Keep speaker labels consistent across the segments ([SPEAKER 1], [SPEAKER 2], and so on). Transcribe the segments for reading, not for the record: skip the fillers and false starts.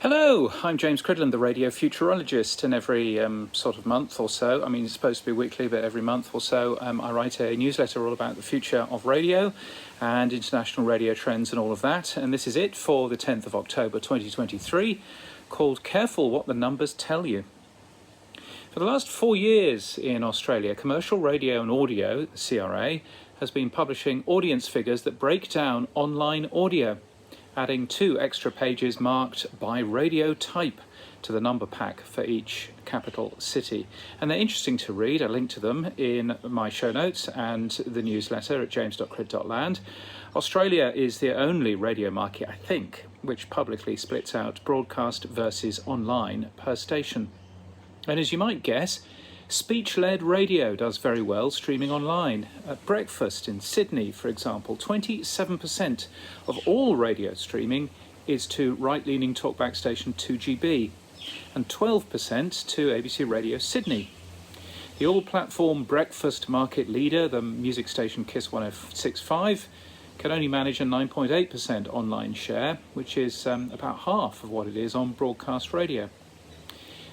[SPEAKER 1] Hello, I'm James Cridland, the radio futurologist, and every sort of month or so, it's supposed to be weekly, but every month or so, I write a newsletter all about the future of radio and international radio trends and all of that. And this is it for the 10th of October 2023, called Careful What the Numbers Tell You. For the last 4 years in Australia, Commercial Radio and Audio, the CRA, has been publishing audience figures that break down online audio, adding 2 extra pages marked by radio type to the number pack for each capital city. And they're interesting to read. I link to them in my show notes and the newsletter at james.crid.land. Australia is the only radio market, I think, which publicly splits out broadcast versus online per station. And as you might guess, speech-led radio does very well streaming online. At breakfast in Sydney, for example, 27% of all radio streaming is to right-leaning talkback station 2GB and 12% to ABC Radio Sydney. The all-platform breakfast market leader, the music station Kiss 106.5, can only manage a 9.8% online share, which is about half of what it is on broadcast radio.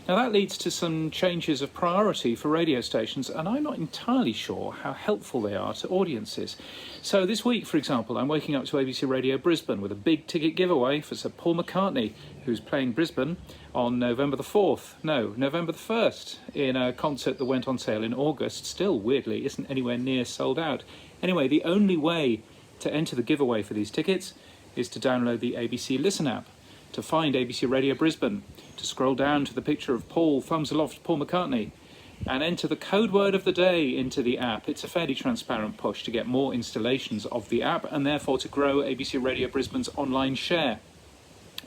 [SPEAKER 1] Now that leads to some changes of priority for radio stations, and I'm not entirely sure how helpful they are to audiences. So this week, for example, I'm waking up to ABC Radio Brisbane with a big ticket giveaway for Sir Paul McCartney, who's playing Brisbane on November the 1st, in a concert that went on sale in August, still weirdly isn't anywhere near sold out. Anyway, the only way to enter the giveaway for these tickets is to download the ABC Listen app, to find ABC Radio Brisbane, to scroll down to the picture of Paul, thumbs aloft, Paul McCartney, and enter the code word of the day into the app. It's a fairly transparent push to get more installations of the app and therefore to grow ABC Radio Brisbane's online share.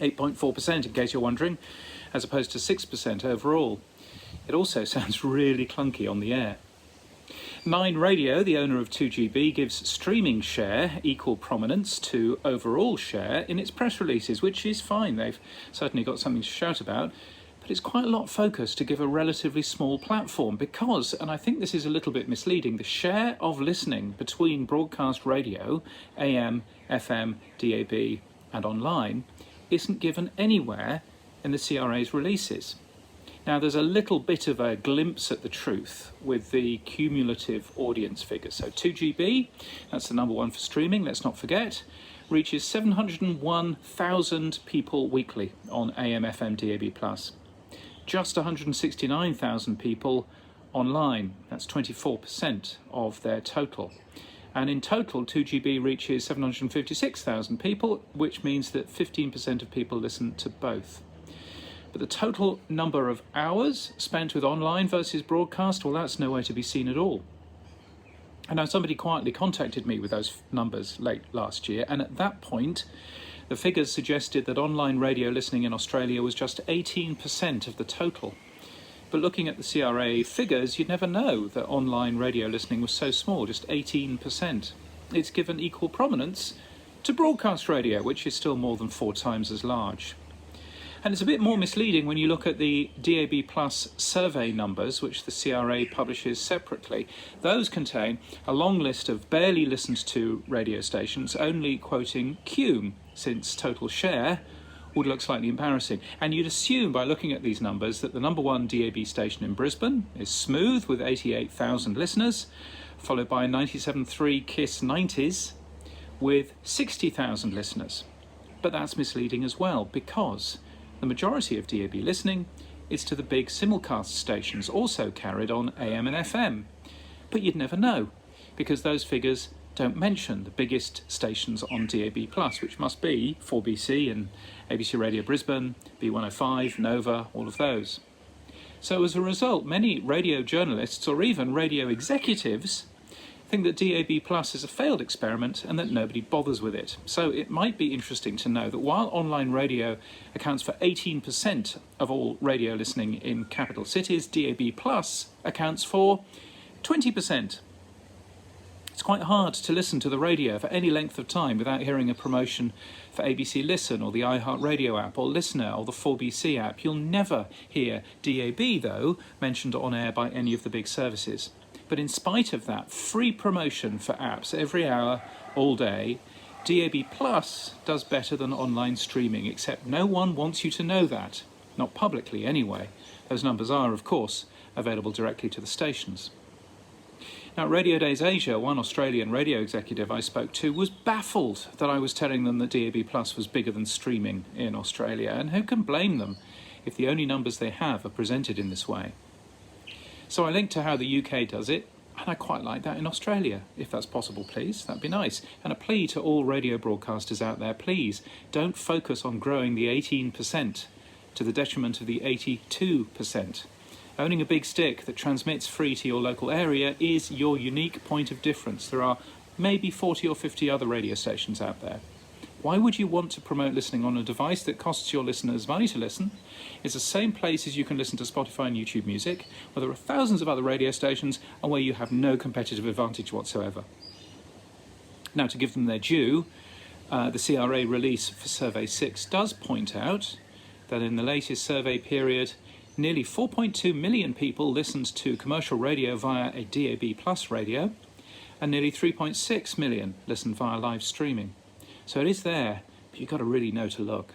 [SPEAKER 1] 8.4% in case you're wondering, as opposed to 6% overall. It also sounds really clunky on the air. Nine Radio, the owner of 2GB, gives streaming share equal prominence to overall share in its press releases, which is fine. They've certainly got something to shout about, but it's quite a lot focused to give a relatively small platform because, and I think this is a little bit misleading, the share of listening between broadcast radio, AM, FM, DAB and online isn't given anywhere in the CRA's releases. Now, there's a little bit of a glimpse at the truth with the cumulative audience figures. So 2GB, that's the number one for streaming, let's not forget, reaches 701,000 people weekly on AM, FM, DAB+. Just 169,000 people online, that's 24% of their total. And in total, 2GB reaches 756,000 people, which means that 15% of people listen to both. But the total number of hours spent with online versus broadcast, well, that's nowhere to be seen at all. And now somebody quietly contacted me with those numbers late last year, and at that point, the figures suggested that online radio listening in Australia was just 18% of the total. But looking at the CRA figures, you'd never know that online radio listening was so small, just 18%. It's given equal prominence to broadcast radio, which is still more than 4 times as large. And it's a bit more misleading when you look at the DAB Plus survey numbers, which the CRA publishes separately. Those contain a long list of barely listened to radio stations, only quoting Cume, since total share would look slightly embarrassing. And you'd assume by looking at these numbers that the number one DAB station in Brisbane is Smooth with 88,000 listeners, followed by 97.3 Kiss 90s with 60,000 listeners. But that's misleading as well, because the majority of DAB listening is to the big simulcast stations, also carried on AM and FM. But you'd never know, because those figures don't mention the biggest stations on DAB+, which must be 4BC and ABC Radio Brisbane, B105, Nova, all of those. So as a result, many radio journalists or even radio executives think that DAB Plus is a failed experiment and that nobody bothers with it. So it might be interesting to know that while online radio accounts for 18% of all radio listening in capital cities, DAB Plus accounts for 20%. It's quite hard to listen to the radio for any length of time without hearing a promotion for ABC Listen or the iHeartRadio app or Listener or the 4BC app. You'll never hear DAB, though, mentioned on air by any of the big services. But in spite of that free promotion for apps every hour, all day, DAB Plus does better than online streaming, except no one wants you to know that. Not publicly, anyway. Those numbers are, of course, available directly to the stations. Now, at Radio Days Asia, one Australian radio executive I spoke to was baffled that I was telling them that DAB Plus was bigger than streaming in Australia, and who can blame them if the only numbers they have are presented in this way? So I linked to how the UK does it, and I quite like that in Australia. If that's possible, please, that'd be nice. And a plea to all radio broadcasters out there, please, don't focus on growing the 18% to the detriment of the 82%. Owning a big stick that transmits free to your local area is your unique point of difference. There are maybe 40 or 50 other radio stations out there. Why would you want to promote listening on a device that costs your listeners money to listen? It's the same place as you can listen to Spotify and YouTube Music, where there are thousands of other radio stations and where you have no competitive advantage whatsoever. Now, to give them their due, the CRA release for Survey 6 does point out that in the latest survey period, nearly 4.2 million people listened to commercial radio via a DAB Plus radio, and nearly 3.6 million listened via live streaming. So it is there, but you've got to really know to look.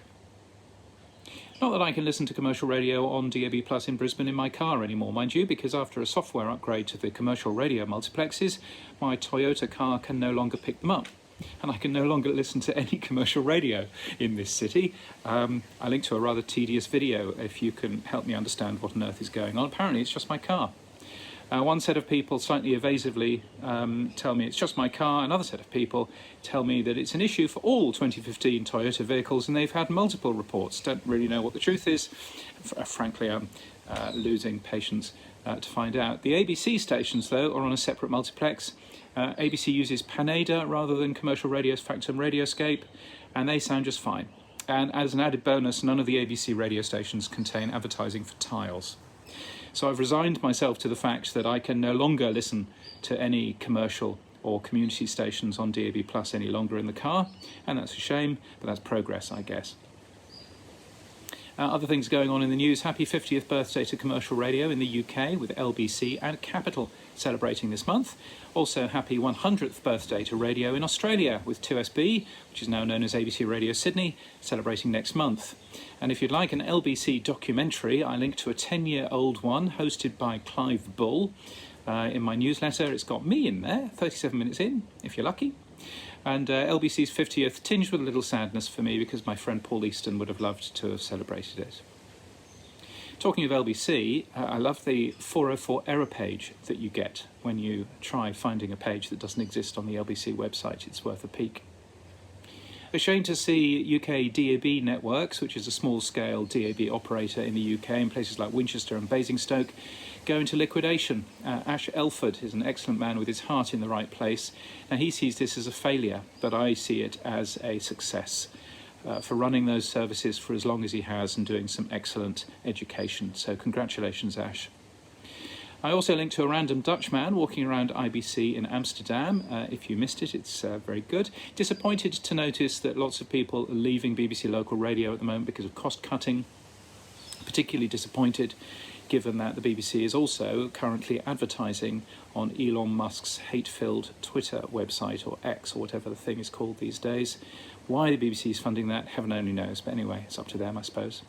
[SPEAKER 1] Not that I can listen to commercial radio on DAB Plus in Brisbane in my car anymore, mind you, because after a software upgrade to the commercial radio multiplexes, my Toyota car can no longer pick them up. And I can no longer listen to any commercial radio in this city. I linked to a rather tedious video if you can help me understand what on earth is going on. Apparently it's just my car. One set of people slightly evasively tell me it's just my car. Another set of people tell me that it's an issue for all 2015 Toyota vehicles, and they've had multiple reports. Don't really know what the truth is. Frankly, I'm losing patience to find out. The ABC stations, though, are on a separate multiplex. ABC uses Panada rather than Commercial Radio's Factum Radioscape, and they sound just fine. And as an added bonus, none of the ABC radio stations contain advertising for tiles. So I've resigned myself to the fact that I can no longer listen to any commercial or community stations on DAB Plus any longer in the car, and that's a shame, but that's progress, I guess. Other things going on in the news. Happy 50th birthday to commercial radio in the UK with LBC and Capital celebrating this month. Also happy 100th birthday to radio in Australia with 2SB, which is now known as ABC Radio Sydney, celebrating next month. And if you'd like an LBC documentary, I link to a 10-year-old one hosted by Clive Bull in my newsletter. It's got me in there, 37 minutes in, if you're lucky. And LBC's 50th tinged with a little sadness for me because my friend Paul Easton would have loved to have celebrated it. Talking of LBC, I love the 404 error page that you get when you try finding a page that doesn't exist on the LBC website. It's worth a peek. A shame to see UK DAB Networks, which is a small-scale DAB operator in the UK in places like Winchester and Basingstoke, go into liquidation. Ash Elford is an excellent man with his heart in the right place. Now, he sees this as a failure, but I see it as a success for running those services for as long as he has and doing some excellent education. So congratulations, Ash. I also linked to a random Dutchman walking around IBC in Amsterdam. If you missed it, it's very good. Disappointed to notice that lots of people are leaving BBC Local Radio at the moment because of cost cutting. Particularly disappointed given that the BBC is also currently advertising on Elon Musk's hate-filled Twitter website, or X, or whatever the thing is called these days. Why the BBC is funding that, heaven only knows. But anyway, it's up to them, I suppose.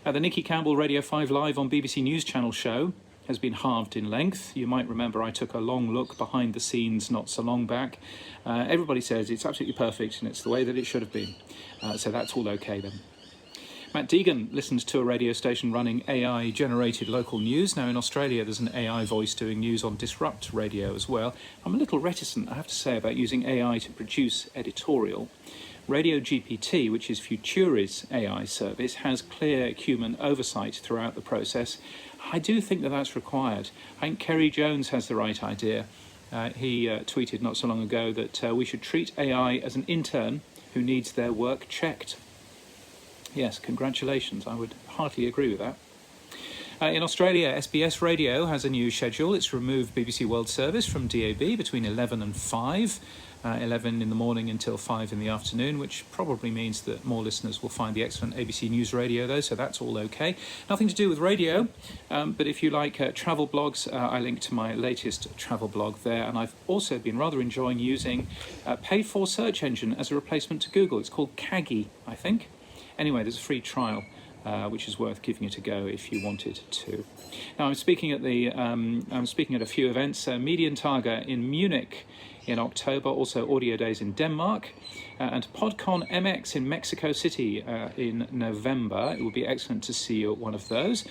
[SPEAKER 1] The Nicky Campbell Radio 5 Live on BBC News Channel show has been halved in length. You might remember I took a long look behind the scenes not so long back. Everybody says it's absolutely perfect and it's the way that it should have been. So that's all okay then. Matt Deegan listened to a radio station running AI-generated local news. Now in Australia there's an AI voice doing news on Disrupt Radio as well. I'm a little reticent, I have to say, about using AI to produce editorial. Radio GPT, which is Futuri's AI service, has clear human oversight throughout the process. I do think that that's required. I think Kerry Jones has the right idea. He tweeted not so long ago that we should treat AI as an intern who needs their work checked. Yes, congratulations. I would heartily agree with that. In Australia, SBS Radio has a new schedule. It's removed BBC World Service from DAB between 11 and 5. 11 in the morning until 5 in the afternoon, which probably means that more listeners will find the excellent ABC News Radio, though, so that's all okay. Nothing to do with radio, but if you like travel blogs, I link to my latest travel blog there, and I've also been rather enjoying using a paid-for search engine as a replacement to Google. It's called Kaggy, I think. Anyway, there's a free trial, which is worth giving it a go if you wanted to. Now, I'm speaking at a few events. Medientage in Munich in October, also Audio Days in Denmark, and PodCon MX in Mexico City in November. It would be excellent to see you at one of those.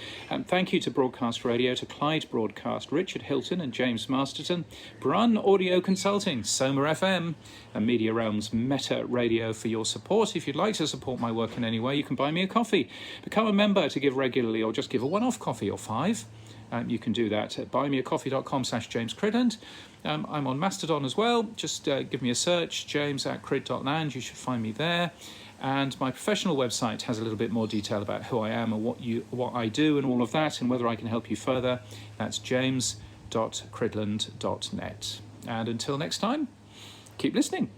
[SPEAKER 1] Thank you to Broadcast Radio, to Clyde Broadcast, Richard Hilton and James Masterton, Brun Audio Consulting, Soma FM, and Media Realms Meta Radio for your support. If you'd like to support my work in any way, you can buy me a coffee. Become a member to give regularly, or just give a one-off coffee or 5. You can do that at buymeacoffee.com/James Cridland. I'm on Mastodon as well. Just give me a search, james@crid.land. You should find me there. And my professional website has a little bit more detail about who I am and what I do and all of that, and whether I can help you further. That's james.cridland.net. And until next time, keep listening.